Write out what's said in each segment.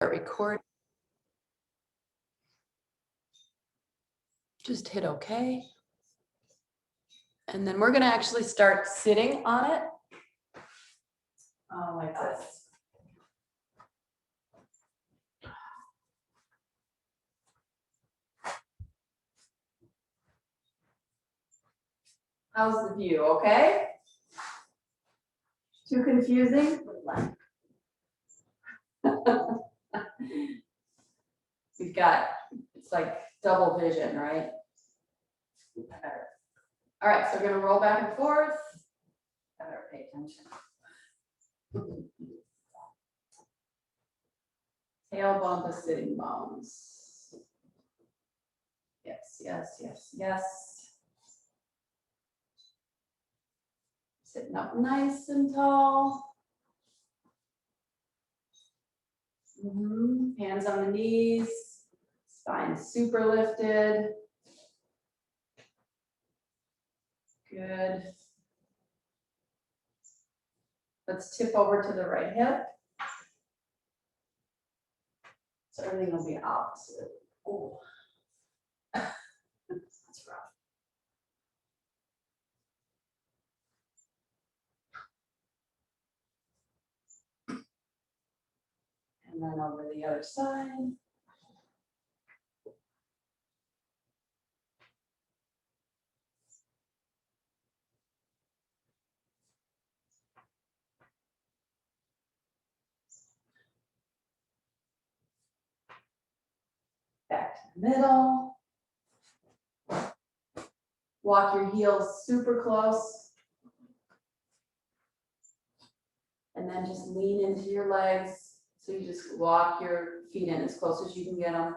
Record. Just hit OK. And then we're going to actually start sitting on it. Like this. How's the view? Okay? Too confusing? We've got, it's like double vision, right? All right, so we're going to roll back and forth. I better pay attention. Tailbone to sitting bones. Yes, yes, yes, yes. Sitting up nice and tall. Hands on the knees. Spine super lifted. Good. Let's tip over to the right hip. So everything will be opposite. Oh, that's rough. And then over the other side. Back to the middle. Walk your heels super close. And then just lean into your legs. So you just walk your feet in as close as you can get them.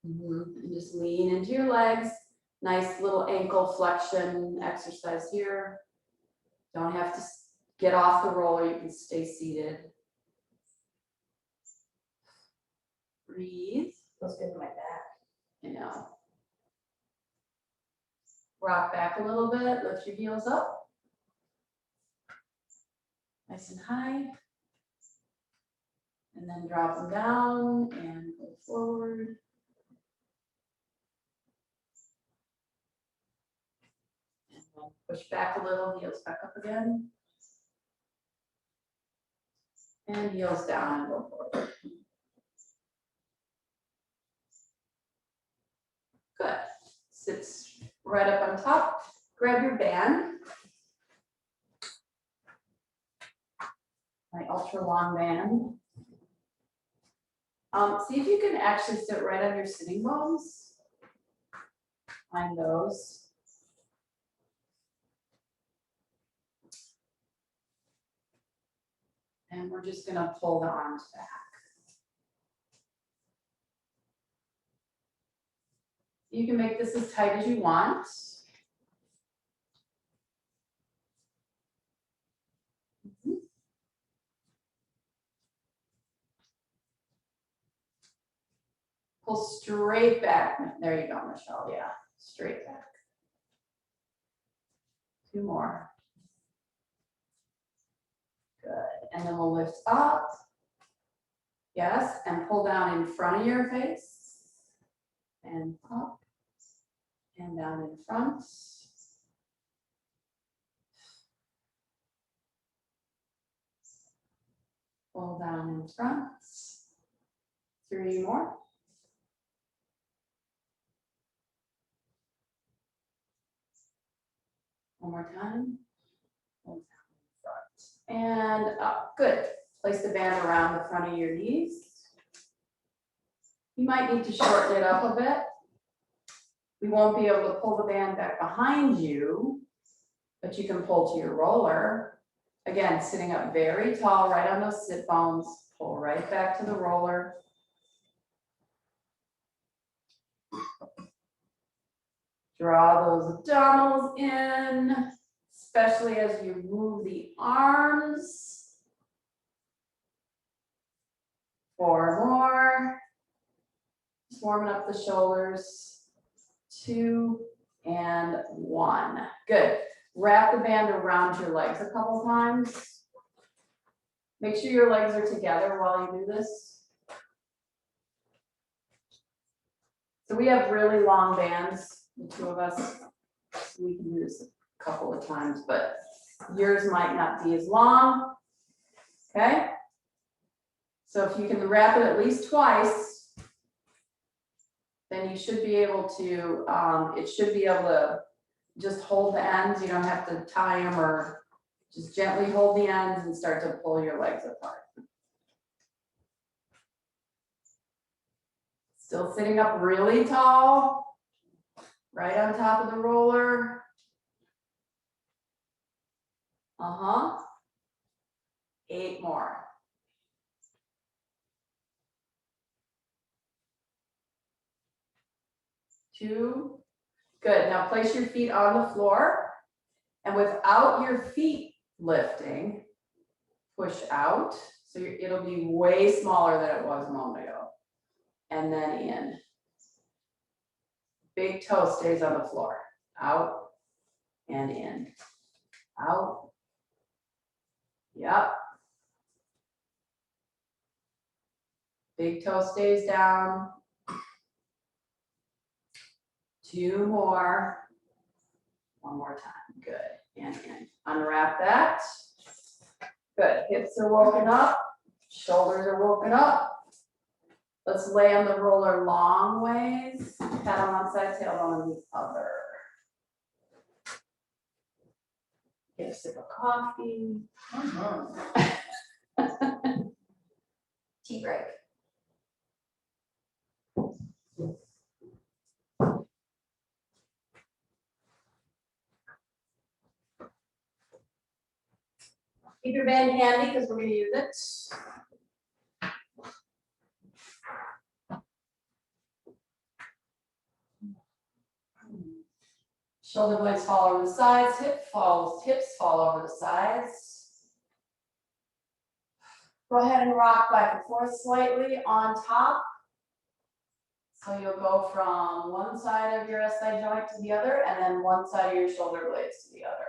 And just lean into your legs. Nice little ankle flexion exercise here. Don't have to get off the roller. You can stay seated. Breathe. Feels good in my back. You know. Rock back a little bit. Lift your heels up. Nice and high. And then drop them down and go forward. And then push back a little, heels back up again. And heels down and go forward. Good. Sits right up on top. Grab your band. My ultra long band. See if you can actually sit right on your sitting bones. Find those. And we're just gonna pull the arms back. You can make this as tight as you want. Pull straight back. There you go, Michelle. Yeah, straight back. 2 more. Good. And then we'll lift up. Yes, and pull down in front of your face. And up. And down in front. Pull down in front. 3 more. One more time. Pull down in front. And up. Good. Place the band around the front of your knees. You might need to shorten it up a bit. We won't be able to pull the band back behind you, but you can pull to your roller. Again, sitting up very tall, right on those sit bones. Pull right back to the roller. Draw those abdominals in, especially as you move the arms. 4 more. Just warming up the shoulders. 2 and 1. Good. Wrap the band around your legs a couple times. Make sure your legs are together while you do this. So we have really long bands, the two of us. We can do this a couple of times, but yours might not be as long. Okay? So if you can wrap it at least twice, then you should be able to, it should be able to just hold the ends. You don't have to tie them, or just gently hold the ends and start to pull your legs apart. Still sitting up really tall, right on top of the roller. 8 more. 2. Good. Now place your feet on the floor, and without your feet lifting, push out. So it'll be way smaller than it was a moment ago. And then in. Big toe stays on the floor. Out and in. Out. Yep. Big toe stays down. 2 more. 1 more time. Good. And in. Unwrap that. Good. Hips are woken up. Shoulders are woken up. Let's lay on the roller long ways. Head on one side, tailbone on the other. Get a sip of coffee. Tea break. Keep your band handy because we're going to use it. Shoulder blades fall over the sides, hips fall over the sides. Go ahead and rock back and forth slightly on top. So you'll go from one side of your SI joint to the other, and then one side of your shoulder blades to the other.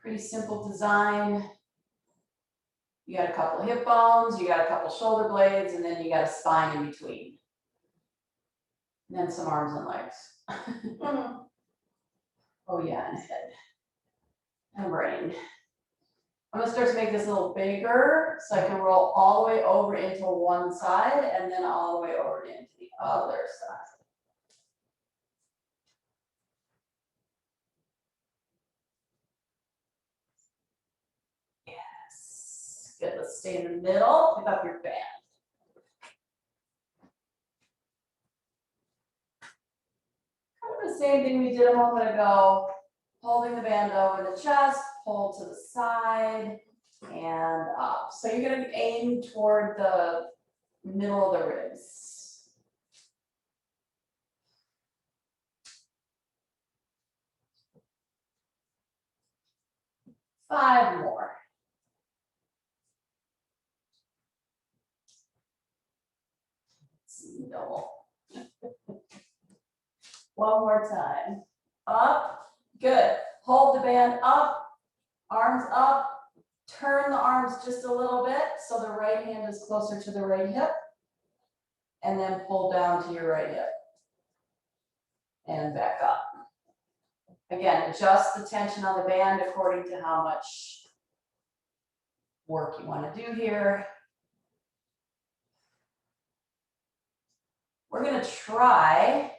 Pretty simple design. You got a couple hip bones, you got a couple shoulder blades, and then you got a spine in between. And then some arms and legs. Oh yeah, and head. And brain. I'm gonna start to make this a little bigger so I can roll all the way over into one side and then all the way over into the other side. Yes. Good. Let's stay in the middle. Pick up your band. Kind of the same thing we did a moment ago. Holding the band over the chest, pull to the side and up. So you're going to aim toward the middle of the ribs. Five more. Double. One more time. Up. Good. Hold the band up. Arms up. Turn the arms just a little bit so the right hand is closer to the right hip. And then pull down to your right hip. And back up. Again, adjust the tension on the band according to how much work you want to do here. We're going to try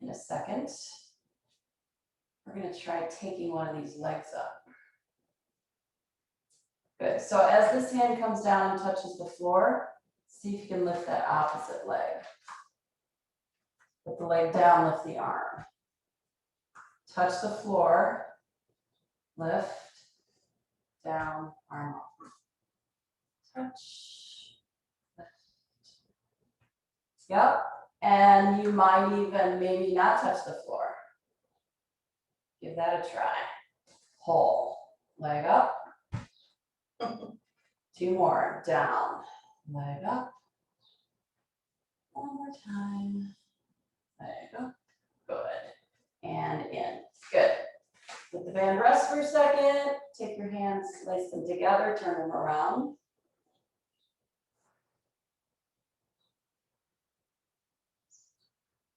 in a second. We're going to try taking one of these legs up. Good. So as this hand comes down and touches the floor, see if you can lift that opposite leg. Put the leg down, lift the arm. Touch the floor, lift, down, arm up. Touch, lift. Yep. And you might even maybe not touch the floor. Give that a try. Pull, leg up. 2 more, down, leg up. 1 more time, leg up. Good. And in. Good. Let the band rest for a second. Take your hands, place them together, turn them around.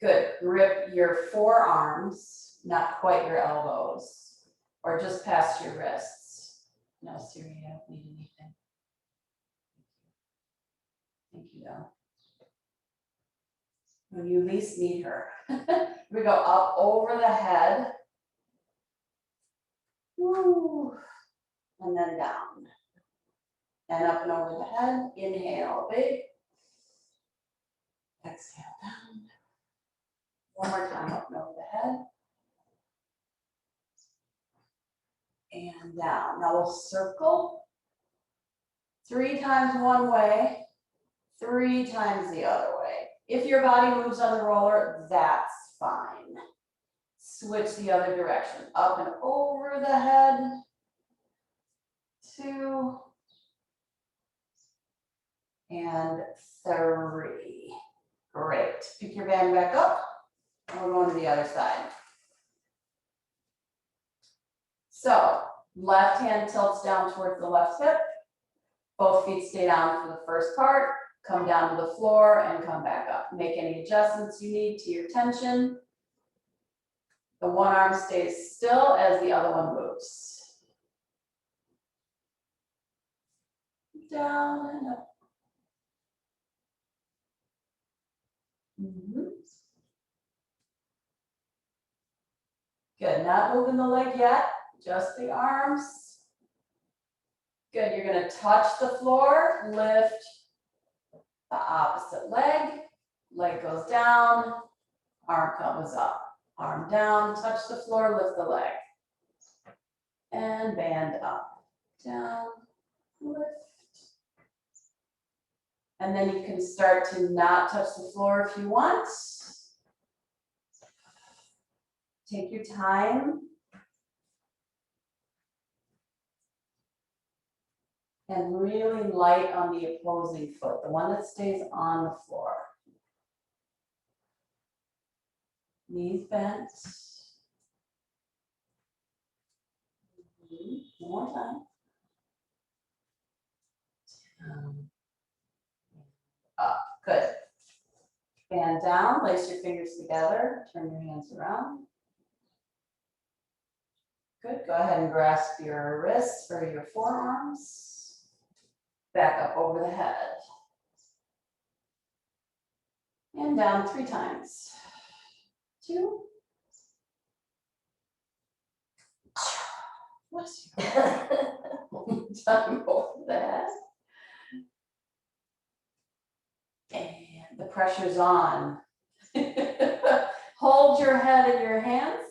Good. Grip your forearms, not quite your elbows, or just past your wrists. No, Siri, I don't need anything. Thank you, though. When you least need her. We go up over the head. Woo. And then down. And up and over the head. Inhale, big. Exhale, down. One more time, up and over the head. And down. Now we'll circle 3 times one way, 3 times the other way. If your body moves on the roller, that's fine. Switch the other direction. Up and over the head. 2. And 3. Great. Pick your band back up. And we're going to the other side. So, left hand tilts down towards the left hip. Both feet stay down for the first part. Come down to the floor and come back up. Make any adjustments you need to your tension. The one arm stays still as the other one moves. Down and up. Good, not moving the leg yet, just the arms. Good, you're gonna touch the floor, lift the opposite leg, leg goes down, arm comes up, arm down, touch the floor, lift the leg. And band up, down, lift. And then you can start to not touch the floor if you want. Take your time. And really light on the opposing foot, the one that stays on the floor. Knees bent. One more time. Up, good. Band down, place your fingers together, turn your hands around. Good, go ahead and grasp your wrists or your forearms. Back up over the head. And down 3 times. 2. Bless you. One time over the head. And the pressure's on. Hold your head in your hands.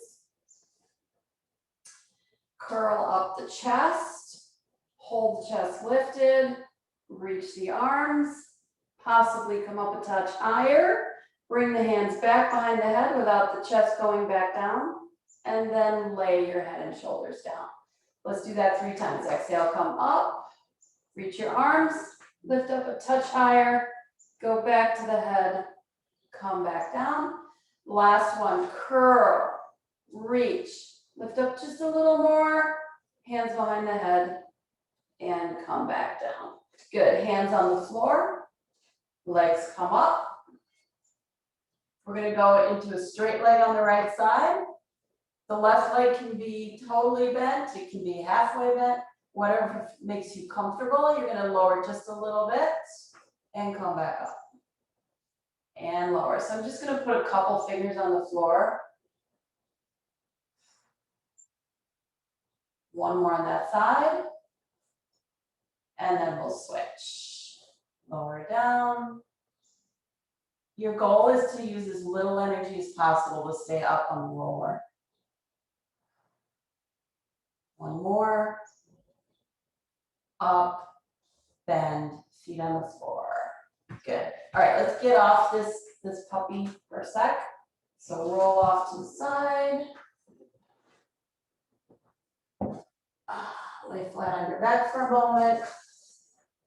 Curl up the chest. Hold the chest lifted. Reach the arms. Possibly come up a touch higher. Bring the hands back behind the head without the chest going back down. And then lay your head and shoulders down. Let's do that 3 times. Exhale, come up. Reach your arms. Lift up a touch higher. Go back to the head. Come back down. Last one, curl. Reach. Lift up just a little more. Hands behind the head. And come back down. Good. Hands on the floor. Legs come up. We're going to go into a straight leg on the right side. The left leg can be totally bent. It can be halfway bent. Whatever makes you comfortable. You're going to lower just a little bit and come back up. And lower. So I'm just going to put a couple fingers on the floor. One more on that side. And then we'll switch. Lower down. Your goal is to use as little energy as possible to stay up on the roller. One more. Up, bend, feet on the floor. Good. All right, let's get off this puppy for a sec. So roll off to the side. Lay flat on your back for a moment.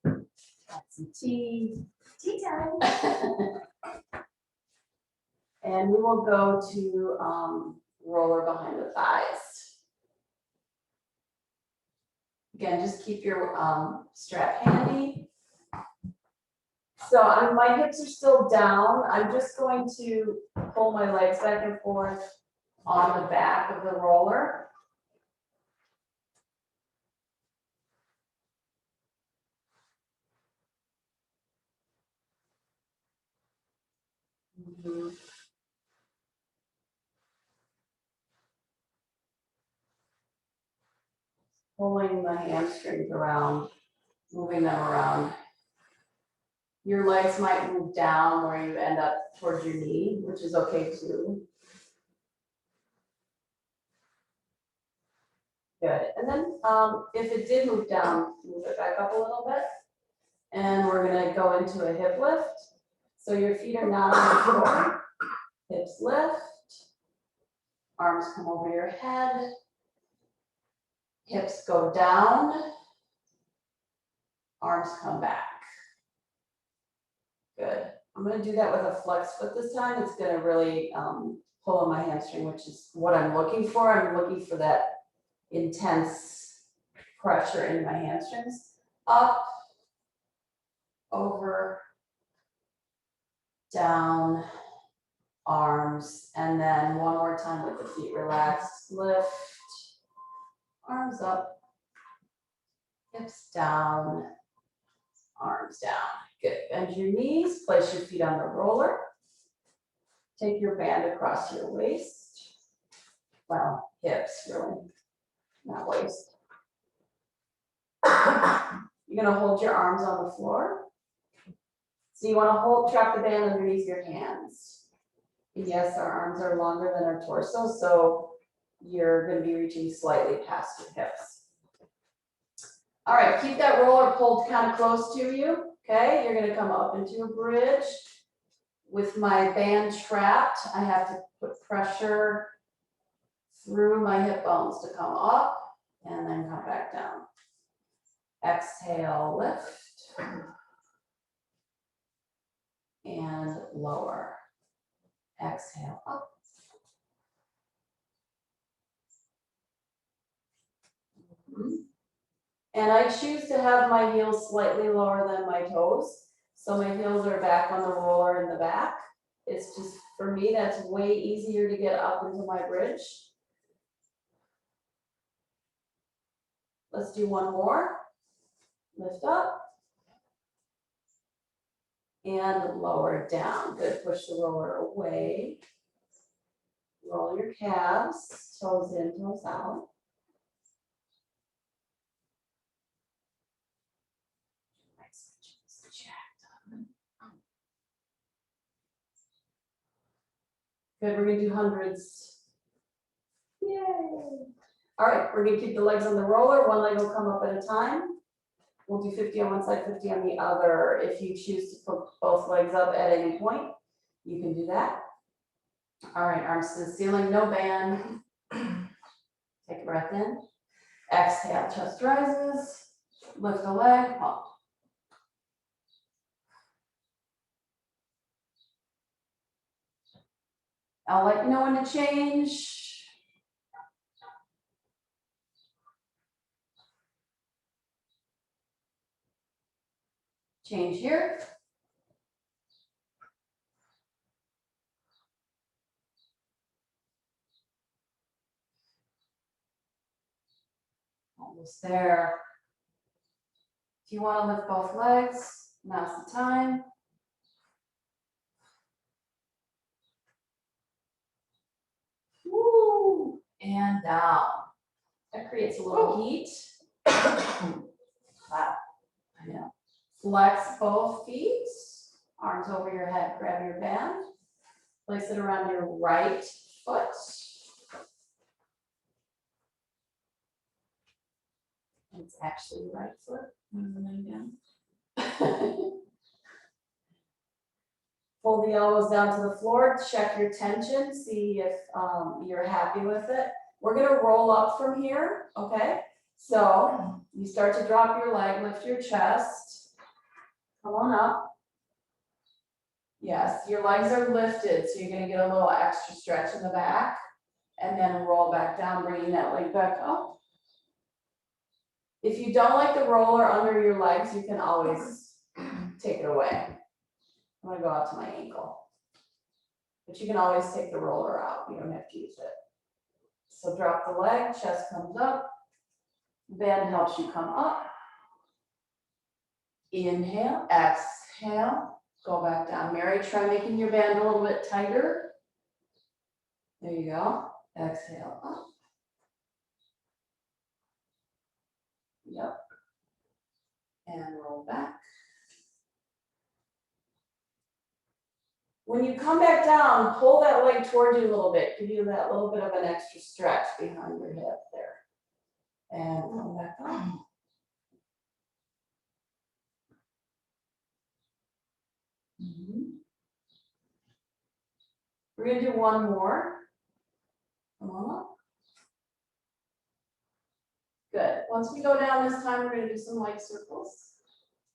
Got some tea. Tea time. And we will go to roller behind the thighs. Again, just keep your strap handy. So my hips are still down. I'm just going to pull my legs back and forth on the back of the roller. Pulling the hamstrings around, moving them around. Your legs might move down where you end up towards your knee, which is okay too. Good, and then if it did move down, move it back up a little bit. And we're gonna go into a hip lift. So your feet are not on the floor, hips lift, arms come over your head, hips go down, arms come back. Good. I'm gonna do that with a flex foot this time. It's gonna really pull on my hamstring, which is what I'm looking for. I'm looking for that intense pressure in my hamstrings. Up, over, down, arms, and then one more time with the feet relaxed. Lift, arms up, hips down, arms down. Good. Bend your knees, place your feet on the roller. Take your band across your waist. Well, hips really, not waist. You're gonna hold your arms on the floor. So you wanna trap the band underneath your hands. And yes, our arms are longer than our torso, so you're gonna be reaching slightly past your hips. All right, keep that roller pulled kind of close to you, okay? You're gonna come up into a bridge. With my band trapped, I have to put pressure through my hip bones to come up and then come back down. Exhale, lift. And lower. Exhale, up. And I choose to have my heels slightly lower than my toes. So my heels are back on the roller in the back. It's just, for me, that's way easier to get up into my bridge. Let's do one more. Lift up. And lower down. Good, push the roller away. Roll your calves, toes in, toes out. Good, we're gonna do hundreds. Yay. All right, we're gonna keep the legs on the roller. One leg will come up at a time. We'll do 50 on one side, 50 on the other. If you choose to put both legs up at any point, you can do that. All right, arms to the ceiling, no band. Take a breath in. Exhale, chest rises. Lift the leg up. I'll let you know when to change. Change here. Almost there. If you want to lift both legs, now's the time. Woo! And down. That creates a little heat. Wow, I know. Flex both feet, arms over your head, grab your band, place it around your right foot. It's actually your right foot. Pull the elbows down to the floor, check your tension, see if you're happy with it. We're gonna roll up from here, okay? So you start to drop your leg, lift your chest. Come on up. Yes, your legs are lifted, so you're gonna get a little extra stretch in the back. And then roll back down, bringing that leg back up. If you don't like the roller under your legs, you can always take it away. I'm gonna go out to my ankle. But you can always take the roller out, you don't have to use it. So drop the leg, chest comes up. Band helps you come up. Inhale, exhale, go back down. Mary, try making your band a little bit tighter. There you go. Exhale up. Yep. And roll back. When you come back down, pull that leg toward you a little bit. Give you that little bit of an extra stretch behind your hip there. And come back up. We're gonna do one more. Come on up. Good. Once we go down this time, we're gonna do some light circles.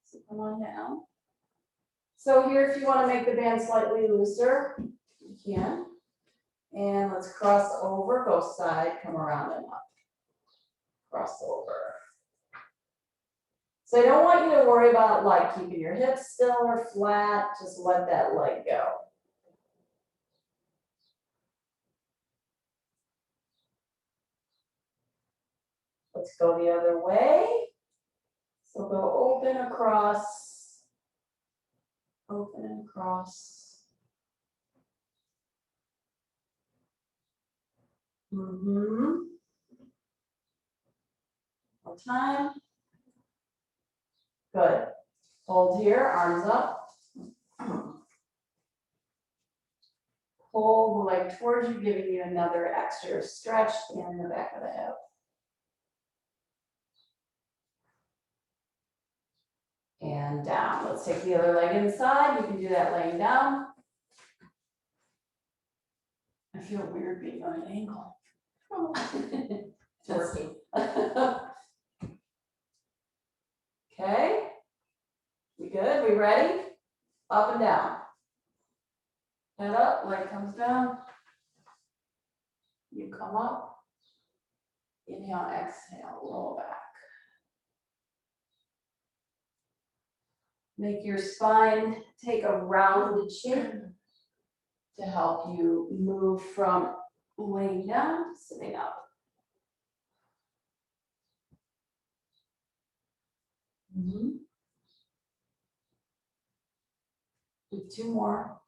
So come on down. So here, if you wanna make the band slightly looser, you can. And let's cross over, go side, come around and up. Cross over. So I don't want you to worry about like keeping your hips still or flat, just let that leg go. Let's go the other way. So go open across, open and across. More time. Good. Hold here, arms up. Pull the leg towards you, giving you another extra stretch in the back of the hip. And down. Let's take the other leg inside. You can do that laying down. I feel weird being on an ankle. It's working. Okay. We good? We ready? Up and down. Head up, leg comes down. You come up. Inhale, exhale, roll back. Make your spine take a rounded shape to help you move from laying down to sitting up. Do 2 more.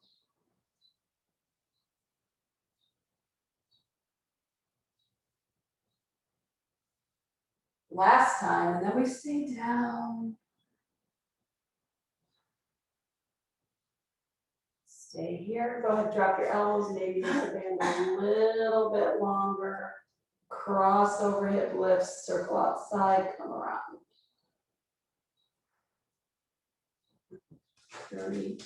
Last time, and then we stay down. Stay here. Go ahead, drop your elbows, maybe make the band a little bit longer. Cross over hip lifts, circle outside, come around. 3,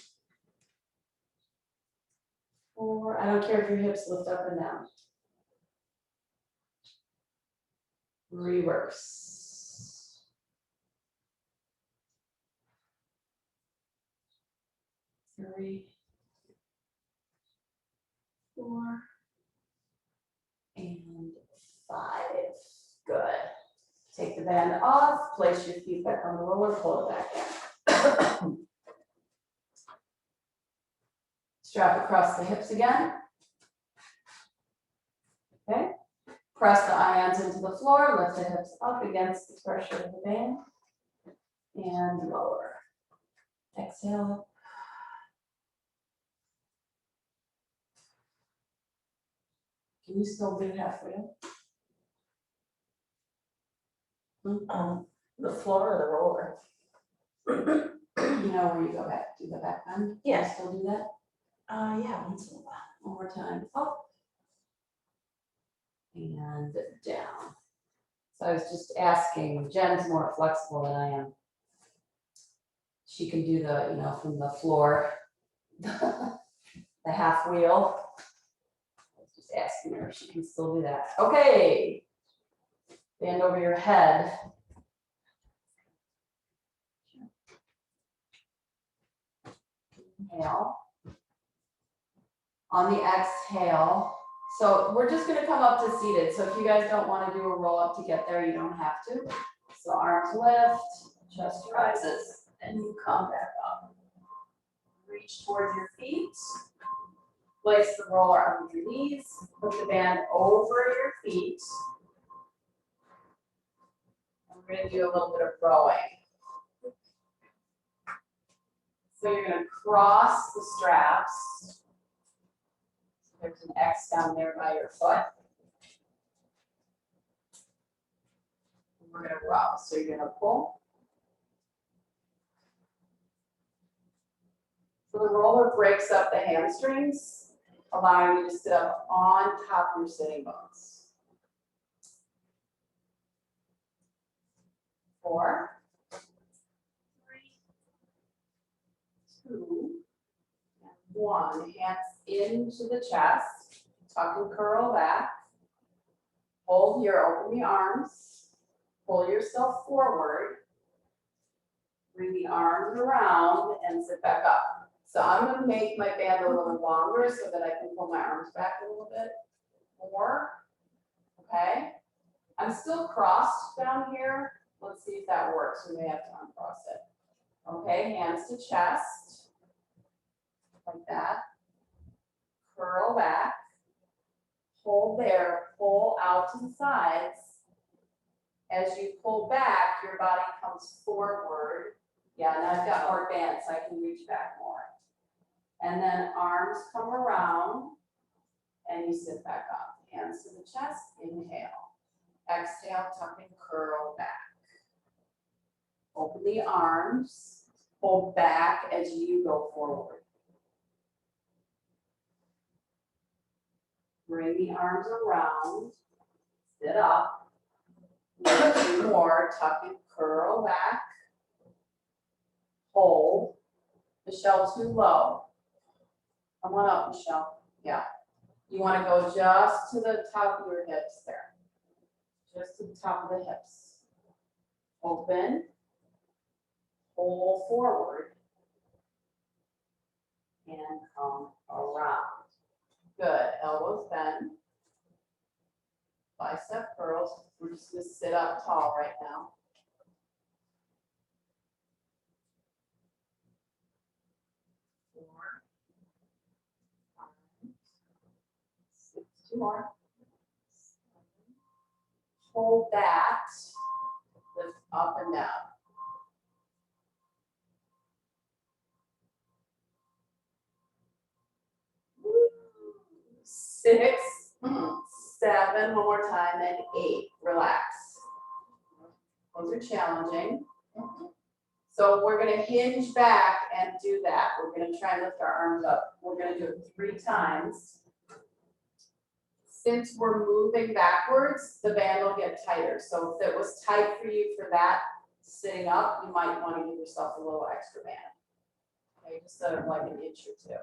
4. I don't care if your hips lift up and down. Reverse. 3, 4, and 5. Good. Take the band off, place your feet back on the roller, pull it back in. Strap across the hips again. Okay. Press the ions into the floor, lift the hips up against the pressure of the band. And lower. Exhale. Can you still do halfway up? The floor or the roller? You know where you go back, do the back bend? Yeah. Can you still do that? Yeah, once in a while. One more time, up. And down. So I was just asking, Jen's more flexible than I am. She can do the, you know, from the floor, the half wheel. I was just asking her if she can still do that. Okay. Band over your head. Inhale. On the exhale, so we're just gonna come up to seated. So if you guys don't wanna do a roll up to get there, you don't have to. So arms lift, chest rises, and you come back up. Reach towards your feet. Place the roller under your knees. Put the band over your feet. And we're going to do a little bit of rowing. So you're going to cross the straps. There's an X down there by your foot. And we're going to row. So you're going to pull. So the roller breaks up the hamstrings, allowing you to sit up on top of your sitting bones. 4, 3, 2, and 1. Hands into the chest. Tuck and curl back. Hold here, open the arms. Pull yourself forward. Bring the arms around and sit back up. So I'm going to make my band a little longer so that I can pull my arms back a little bit more. Okay. I'm still crossed down here. Let's see if that works. We may have to uncross it. Okay, hands to chest. Like that. Curl back. Hold there. Pull out to the sides. As you pull back, your body comes forward. Yeah, and I've got more band so I can reach back more. And then arms come around and you sit back up. Hands to the chest, inhale. Exhale, tuck and curl back. Open the arms, pull back as you go forward. Bring the arms around, sit up. 2 more, tuck and curl back. Hold. Michelle, too low. Come on up, Michelle. Yeah. You want to go just to the top of your hips there. Just to the top of the hips. Open. Pull forward. And come around. Good. Elbows bend. Bicep curls. We're just going to sit up tall right now. 4, 5, 6, 2 more. Hold that. Lift up and down. 6, 7, one more time, and 8. Relax. Those are challenging. So we're going to hinge back and do that. We're going to try and lift our arms up. We're going to do it 3 times. Since we're moving backwards, the band will get tighter. So if it was tight for you for that sitting up, you might want to give yourself a little extra band. Okay, just sort of like an inch or 2.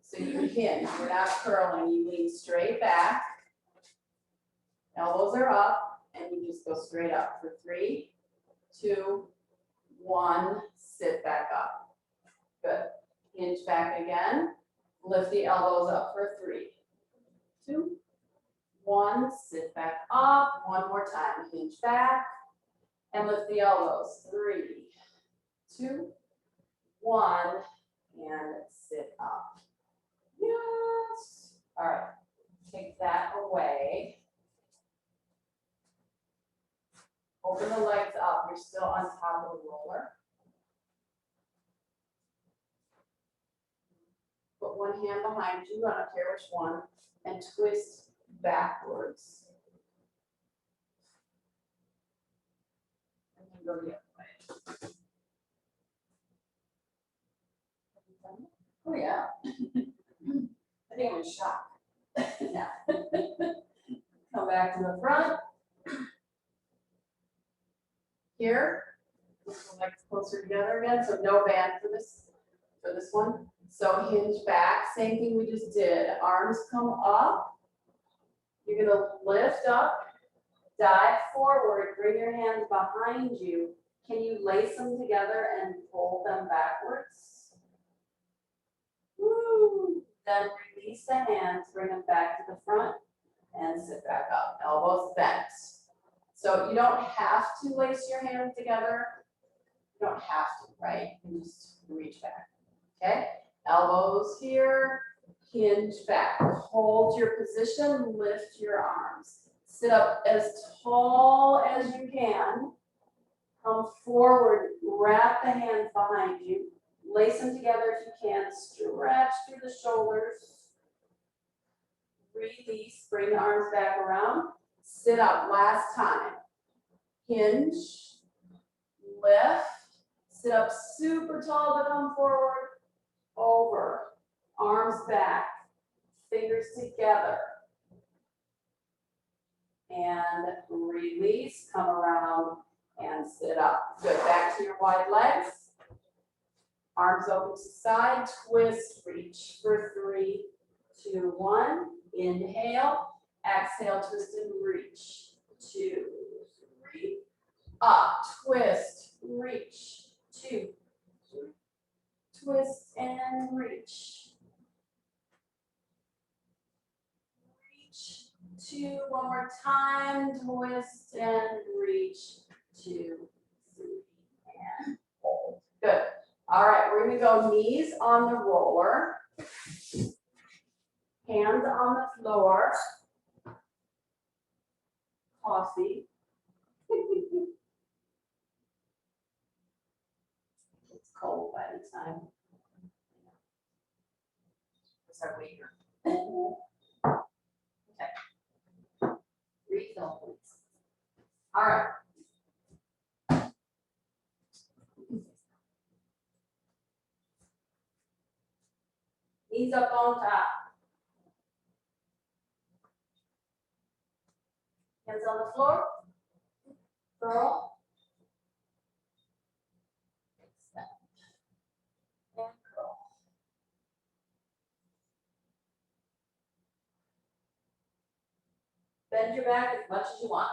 So you hinge, you're not curling, you lean straight back. Elbows are up, and you just go straight up for 3, 2, 1, sit back up. Good. Hinge back again. Lift the elbows up for 3, 2, 1, sit back up. One more time. Hinge back and lift the elbows. 3, 2, 1, and sit up. Yes. All right. Take that away. Open the legs up. You're still on top of the roller. Put one hand behind you, I don't care which one, and twist backwards. And then go the other way. Oh yeah. I think I'm in shock. Yeah. Come back to the front. Here. Put the legs closer together again, so no band for this one. So hinge back, same thing we just did. Arms come up. You're gonna lift up, dive forward, bring your hands behind you. Can you lace them together and pull them backwards? Woo. Then release the hands, bring them back to the front and sit back up. Elbows bent. So you don't have to lace your hands together. You don't have to, right? You can just reach back, okay? Elbows here, hinge back. Hold your position, lift your arms. Sit up as tall as you can. Come forward, wrap the hands behind you. Lace them together if you can. Stretch through the shoulders. Release, bring the arms back around. Sit up, last time. Hinge, lift, sit up super tall to come forward, over, arms back, fingers together. And release, come around and sit up. Good, back to your wide legs. Arms open to side, twist, reach for 3, 2, 1. Inhale, exhale, twist and reach. 2, 3. Up, twist, reach. 2, 3. Twist and reach. Reach. 2, one more time. Twist and reach. 2, 3, and hold. Good. All right, we're gonna go knees on the roller, hands on the floor, coffee. It's cold by the time. It's our waiter. Okay. Refill, please. All right. Knees up on top. Hands on the floor. Curl. Extend. And curl. Bend your back as much as you want.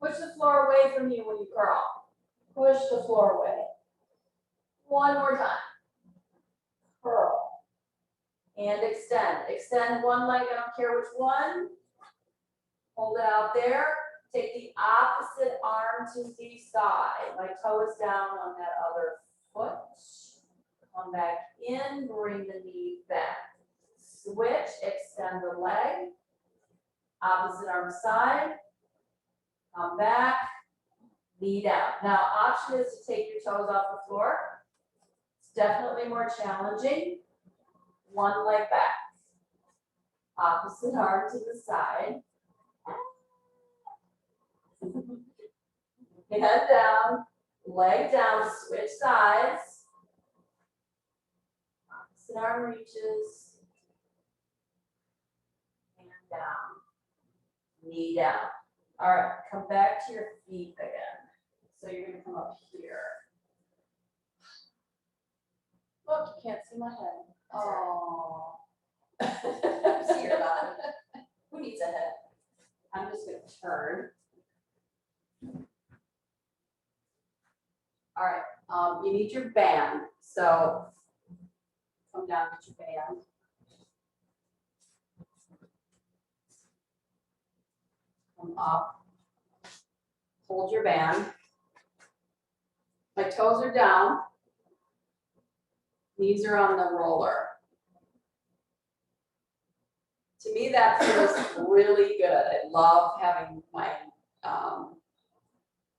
Push the floor away from you when you curl. Push the floor away. One more time. Curl. And extend. Extend one leg, I don't care which one. Hold it out there. Take the opposite arm to the side. My toe is down on that other foot. Come back in, bring the knee back. Switch, extend the leg. Opposite arm side. Come back, knee down. Now, option is to take your toes off the floor. It's definitely more challenging. One leg back. Opposite arm to the side. Head down, leg down, switch sides. Opposite arm reaches. Hand down, knee down. All right, come back to your feet again. So you're gonna come up here. Look, you can't see my head. Oh. See your bottom. Who needs a head? I'm just gonna turn. All right, you need your band. So come down, get your band. Come up. Hold your band. My toes are down. Knees are on the roller. To me, that feels really good. I love having my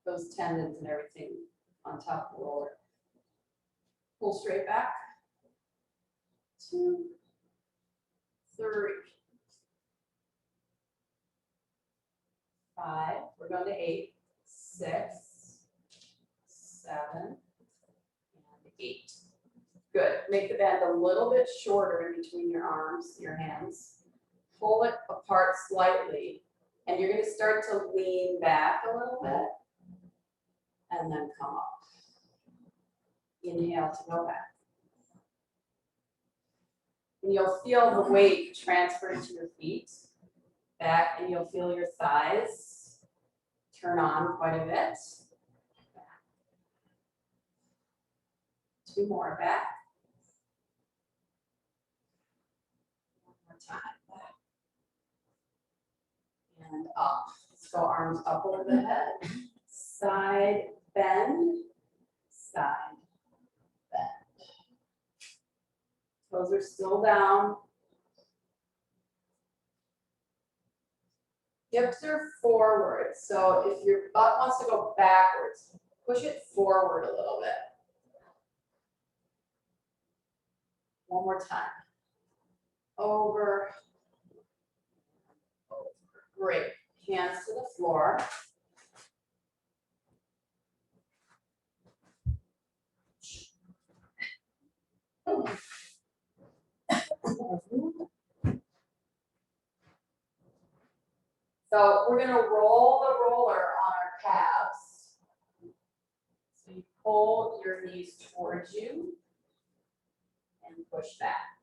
those tendons and everything on top of the roller. Pull straight back. 2, 3, 5. We're going to 8, 6, 7, and 8. Good. Make the band a little bit shorter in between your arms, your hands. Pull it apart slightly, and you're going to start to lean back a little bit, and then come up. Inhale to go back. And you'll feel the weight transfer to your feet back, and you'll feel your thighs turn on quite a bit. 2 more back. time. And up. Let's go arms up over the head. Side bend. Side bend. Toes are still down. Hips are forward. So if your butt wants to go backwards, push it forward a little bit. One more time. Over. Over. Great. Hands to the floor. So we're gonna roll the roller on our calves. So you pull your knees towards you and push back.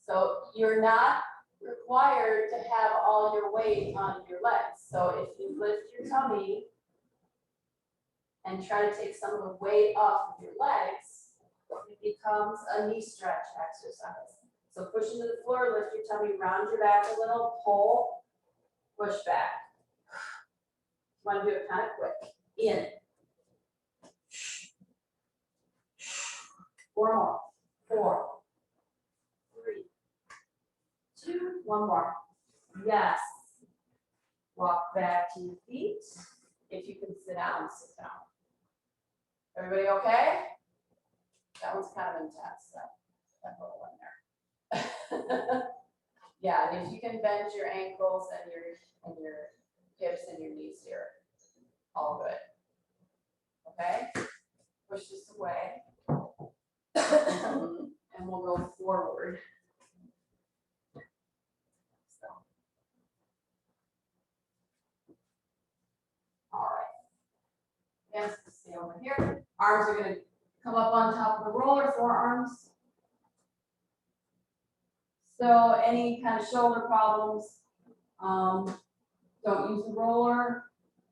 So you're not required to have all your weight on your legs. So if you lift your tummy and try to take some of the weight off of your legs, it becomes a knee stretch exercise. So push into the floor, lift your tummy, round your back a little, pull, push back. You want to do it kind of quick. In. 4 more. 4, 3, 2, 1 more. Yes. Walk back to your feet. If you can sit down, sit down. Everybody okay? That one's kind of intense, that little one there. Yeah, and if you can bend your ankles and your hips and your knees here, all good. Okay? Push this away. And we'll go forward. So. All right. Hands stay over here. Arms are going to come up on top of the roller, forearms. So any kind of shoulder problems, don't use the roller.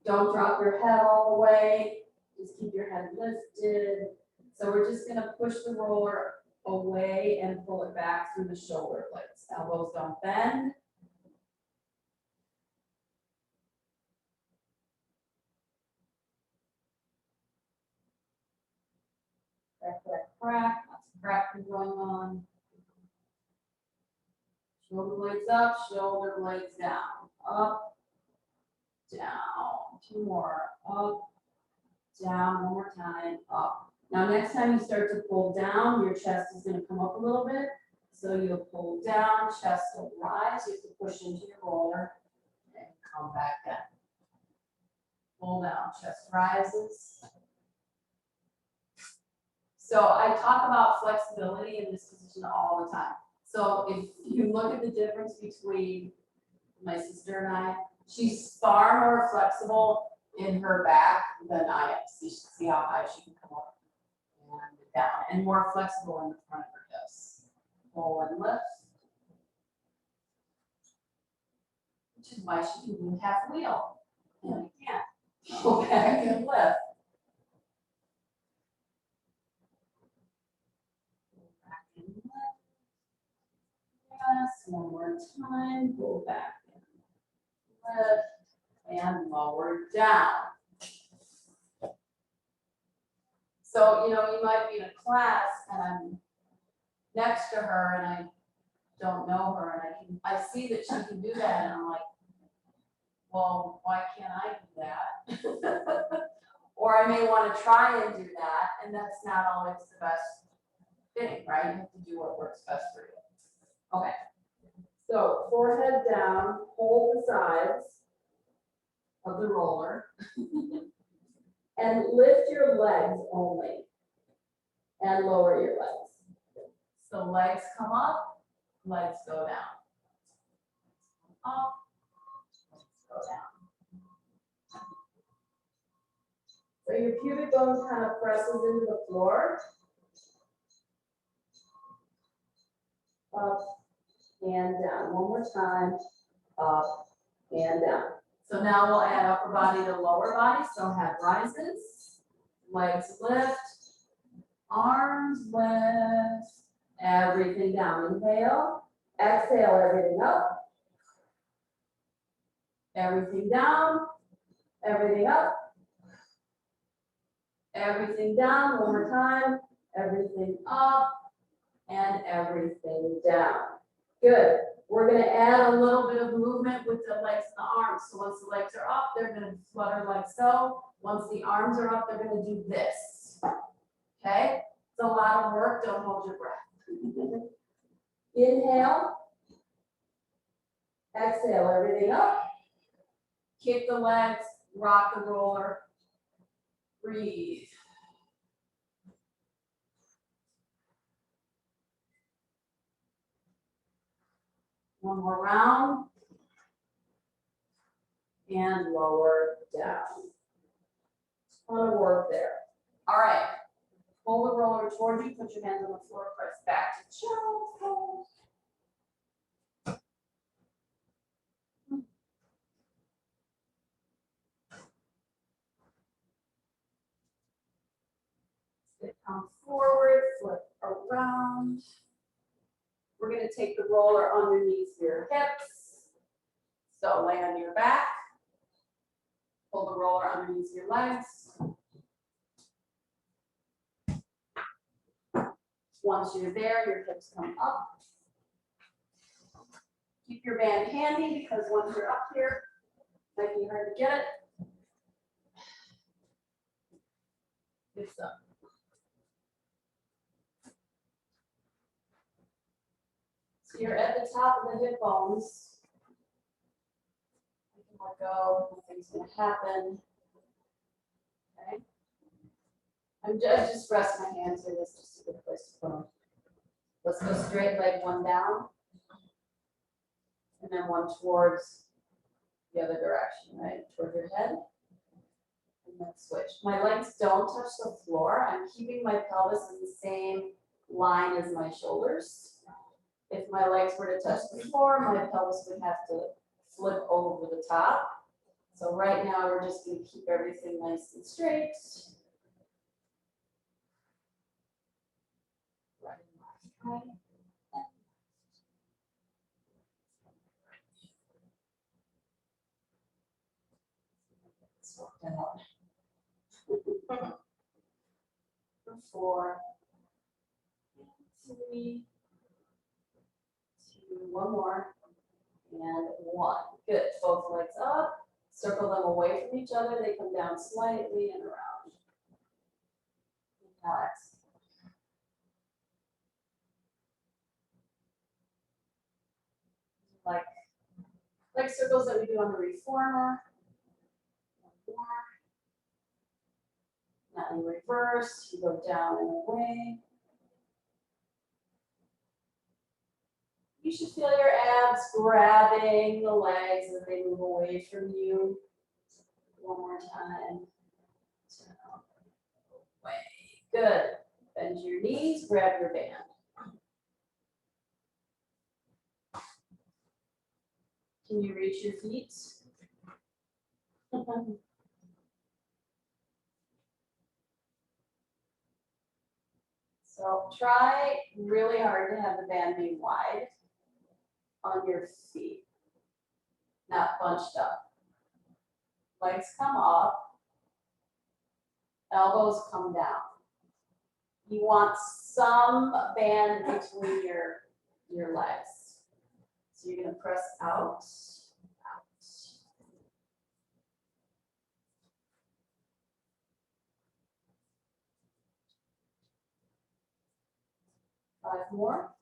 Don't drop your head all the way. Just keep your head lifted. So we're just going to push the roller away and pull it back through the shoulder blades. Elbows don't bend. Crack, crack, crack. Lots of cracking going on. Shoulder blades up, shoulder blades down. Up, down. 2 more. Up, down. 1 more time. Up. Now, next time you start to pull down, your chest is going to come up a little bit. So you'll pull down, chest will rise. You have to push into your roller and come back down. Pull down, chest rises. So I talk about flexibility in this position all the time. So if you look at the difference between my sister and I, she's far more flexible in her back than I am. See how high she can come up and down, and more flexible in the front of her hips. Pull and lift. Which is why she can do half wheel. And I can't. Go back and lift. Back and lift. Yes, 1 more time. Pull back and lift. And lower down. So, you know, you might be in a class and I'm next to her and I don't know her and I see that she can do that and I'm like, well, why can't I do that? Or I may want to try and do that, and that's not always the best thing, right? You have to do what works best for you. Okay. So forehead down, hold the sides of the roller. And lift your legs only. And lower your legs. So legs come up, legs go down. Up, legs go down. So your pubic bone kind of presses into the floor. Up and down. 1 more time. Up and down. So now we'll add upper body to lower body. So head rises, legs lift, arms lift, Everything down, inhale, exhale, everything up. Everything down, everything up. Everything down, one more time, everything up, and everything down. Good. We're gonna add a little bit of movement with the legs and the arms. So once the legs are up, they're gonna flutter like so. Once the arms are up, they're gonna do this. Okay? It's a lot of work, don't hold your breath. Inhale. Exhale, everything up. Kick the legs, rock the roller. Breathe. One more round. And lower down. A lot of work there. All right. Pull the roller towards you, put your hands on the floor, press back to child's pose. Come forward, flip around. We're going to take the roller underneath your hips. So lay on your back. Pull the roller underneath your legs. Once you're there, your hips come up. Keep your band handy because once you're up here, it might be hard to get it. Good stuff. So you're at the top of the hip bones. You can let go, nothing's gonna happen. Okay. I just rest my hands here, that's just a good place to put them. Let's go straight leg one down. And then one towards the other direction, right? Toward your head. And then switch. My legs don't touch the floor. I'm keeping my pelvis in the same line as my shoulders. If my legs were to touch the floor, my pelvis would have to flip over the top. So right now we're just going to keep everything nice and straight. Right and left, right. Sort that out. 4, 3, 2, one more, and 1. Good. Both legs up. Circle them away from each other. They come down slightly and around. Relax. Like circles that we do on the reformer. One more. Now in reverse, you go down and away. You should feel your abs grabbing the legs as they move away from you. One more time. Away. Good. Bend your knees, grab your band. Can you reach your feet? So try really hard to have the band be wide on your feet, not bunched up. Legs come up, elbows come down. You want some band between your legs. So you're going to press out, out. 5 more.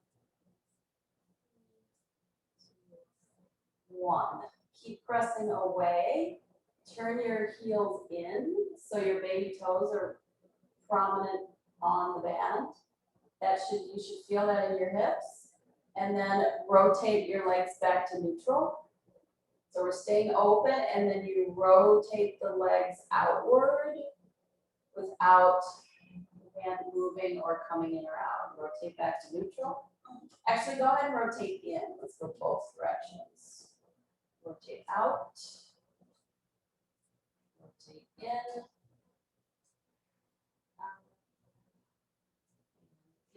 1. Keep pressing away. Turn your heels in so your baby toes are prominent on the band. You should feel that in your hips. And then rotate your legs back to neutral. So we're staying open, and then you rotate the legs outward without the band moving or coming in or out. Rotate back to neutral. Actually, go ahead and rotate in. Let's go both directions. Rotate out. Rotate in.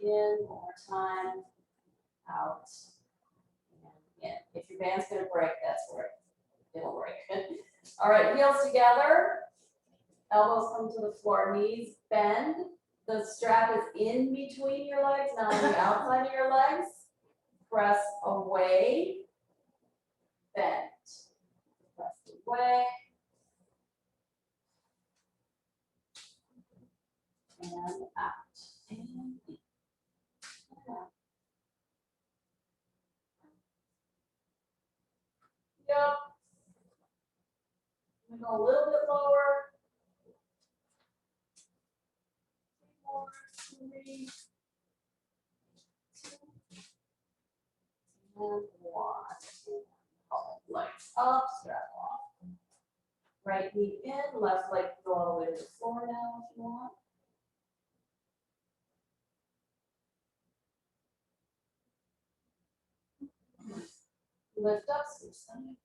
In, one more time, out, and in. If your band's gonna break, that's where it'll break. All right, heels together, elbows come to the floor, knees bend. The strap is in between your legs, not on the outside of your legs. Press away, bend. Press away. And out. And in. And out. Yep. I'm gonna go a little bit lower. 3, 2, and 1. Hold legs up, strap off. Right knee in, left leg go all the way to the floor now if you want. Lift up, switch sides.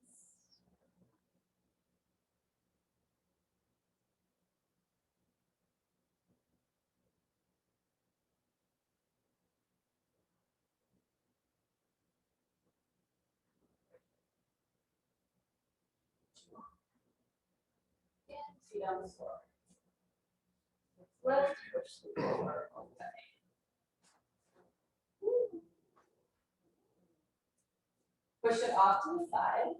And feet on the floor. Lift, push the lower away. Push it off to the side.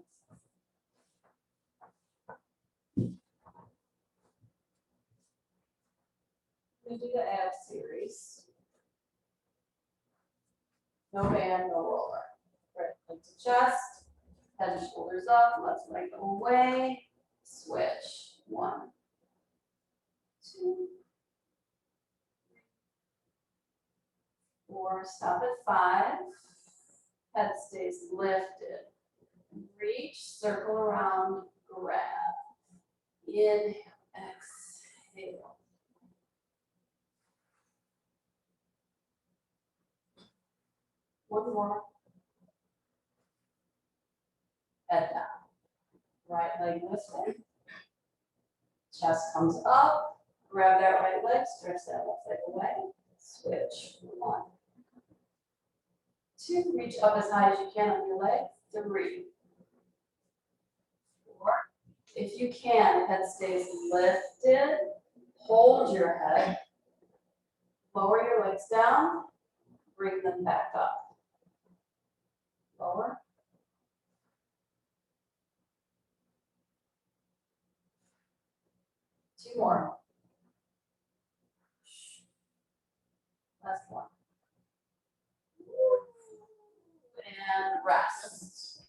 We do the ab series. No band, no roller. Right leg to chest, head and shoulders up, left leg away. Switch. 1, 2, 3, 4. Stop at 5. Head stays lifted. Reach, circle around, grab. Inhale, exhale. One more. Head down. Right leg lifted. Chest comes up. Grab that right leg, stretch that left leg away. Switch. 1, 2. Reach up as high as you can on your leg. 3, 4. If you can, head stays lifted. Hold your head. Lower your legs down. Bring them back up. Lower. Two more. Last one. And rest.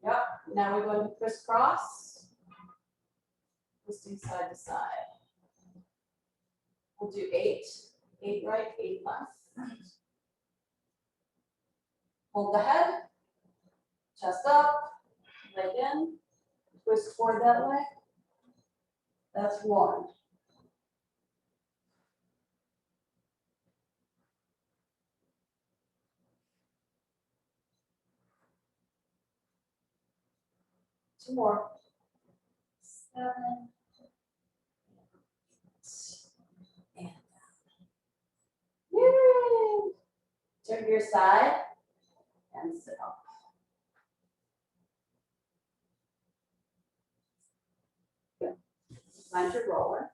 Yep, now we're going to crisscross. Twisting side to side. We'll do 8. 8 right, 8 left. Hold the head. Chest up. Leg in. Twist toward that leg. That's 1. Two more. 7. And down. Yay! Turn to your side and sit up. Good. Find your roller.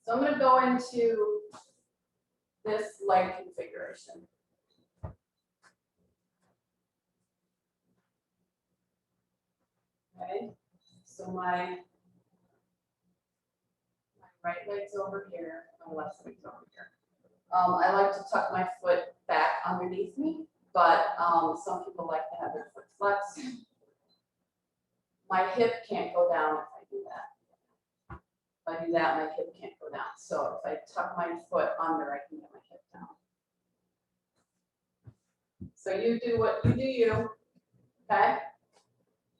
So I'm going to go into this leg configuration. Okay, so my right leg's over here, my left leg's over here. I like to tuck my foot back underneath me, but some people like to have their foot flexed. My hip can't go down if I do that. If I do that, my hip can't go down. So if I tuck my foot under, I can get my hip down. So you do what you do, okay?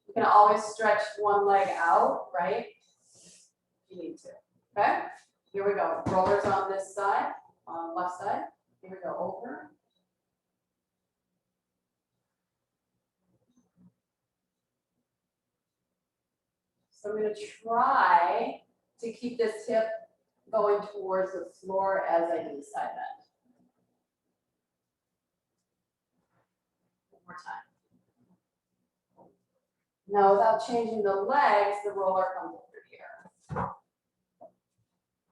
You can always stretch one leg out, right? If you need to, okay? Here we go. Rollers on this side, on the left side. Here we go, over. So I'm gonna try to keep this hip going towards the floor as I do the side bend. One more time. Now, without changing the legs, the roller comes over here.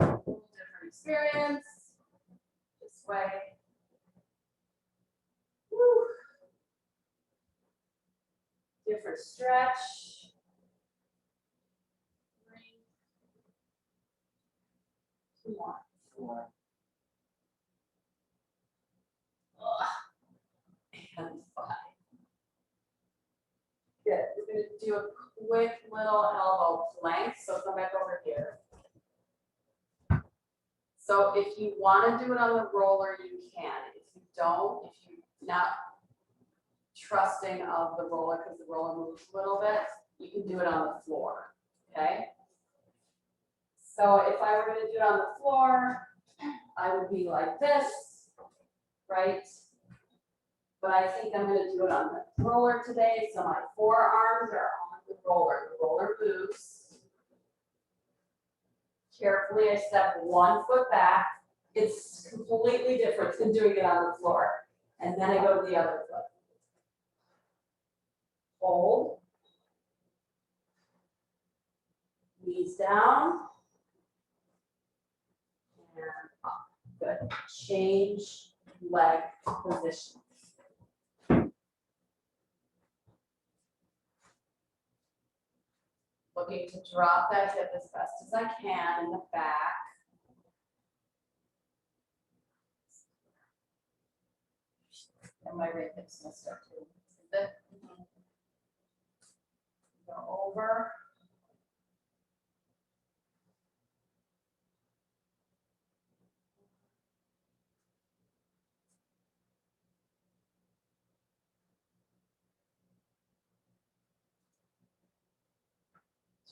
Different experience. This way. Woo. Different stretch. 3, 2, 1, 4. And 5. Good. We're going to do a quick little elbow plank. So come back over here. So if you want to do it on the roller, you can. If you don't, if you're not trusting of the roller because the roller moves a little bit, you can do it on the floor. Okay. So if I were going to do it on the floor, I would be like this, right? But I think I'm going to do it on the roller today. So my forearms are on the roller. The roller moves. Carefully, I step 1 foot back. It's completely different than doing it on the floor. And then I go to the other foot. Hold. Knees down. And up. Good. Change leg position. Looking to drop that hip as best as I can in the back. And my right hip's gonna start to move it. Go over.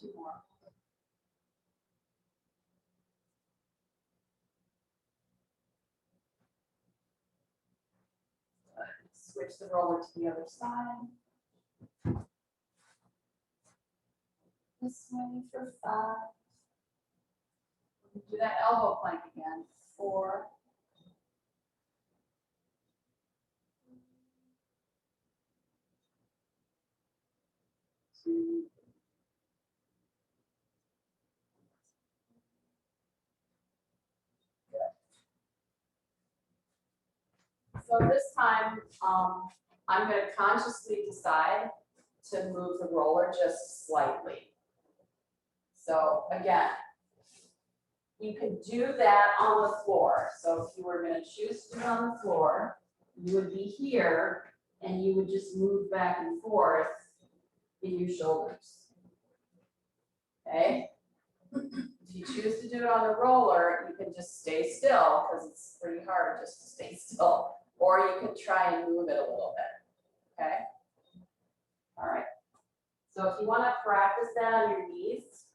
Two more. Switch the roller to the other side. This way for 5. Do that elbow plank again. 4. 2. So this time, I'm going to consciously decide to move the roller just slightly. So again, you could do that on the floor. So if you were going to choose to do it on the floor, you would be here and you would just move back and forth in your shoulders. Okay? If you choose to do it on the roller, you can just stay still because it's pretty hard just to stay still. Or you can try and move it a little bit. Okay? All right. So if you want to practice that on your knees,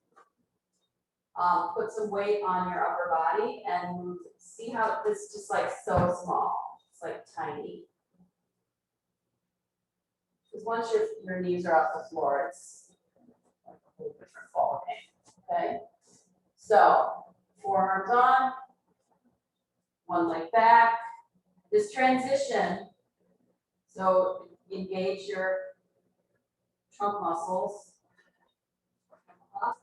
put some weight on your upper body and move. See how it's just like so small. It's like tiny. Because once your knees are off the floor, it's like a whole different ball game. Okay? So forearms on, one leg back. This transition, so engage your trunk muscles. Up,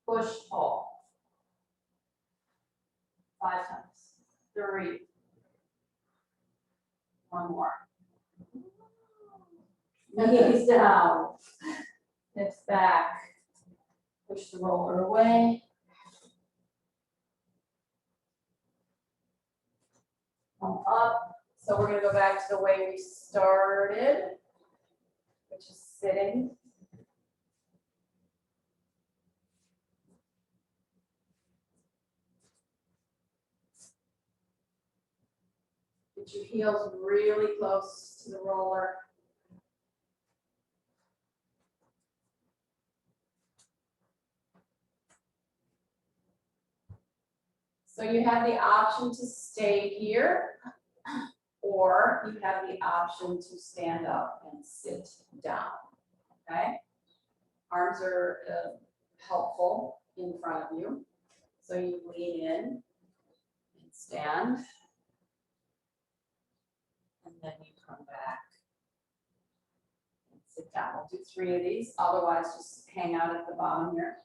push, pull. 5 times. 3. 1 more. Knees down. Hips back. Push the roller away. Come up. So we're going to go back to the way we started, which is sitting. Get your heels really close to the roller. So you have the option to stay here, or you have the option to stand up and sit down. Okay? Arms are helpful in front of you. So you lean in and stand. And then you come back and sit down. We'll do 3 of these, otherwise just hang out at the bottom here.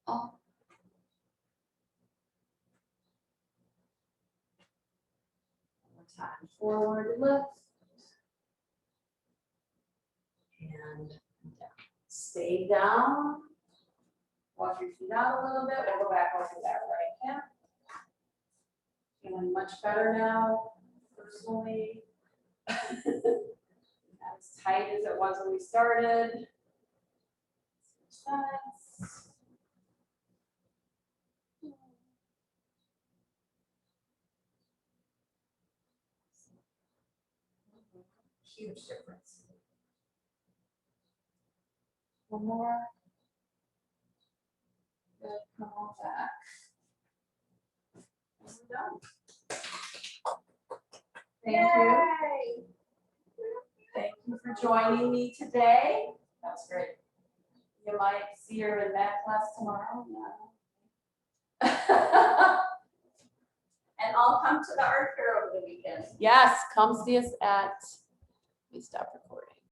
Oh. One more time, forward lift. And down. Stay down. Walk your feet out a little bit. We'll go back over that right hip. Feeling much better now, personally. Not as tight as it was when we started. Switch sides. Huge difference. One more. Good, come on back. And we're done. Thank you. Thank you for joining me today. That was great. You might see her in that class tomorrow. Yeah. And I'll come to the art fair over the weekend. Yes, come see us at, let me stop recording.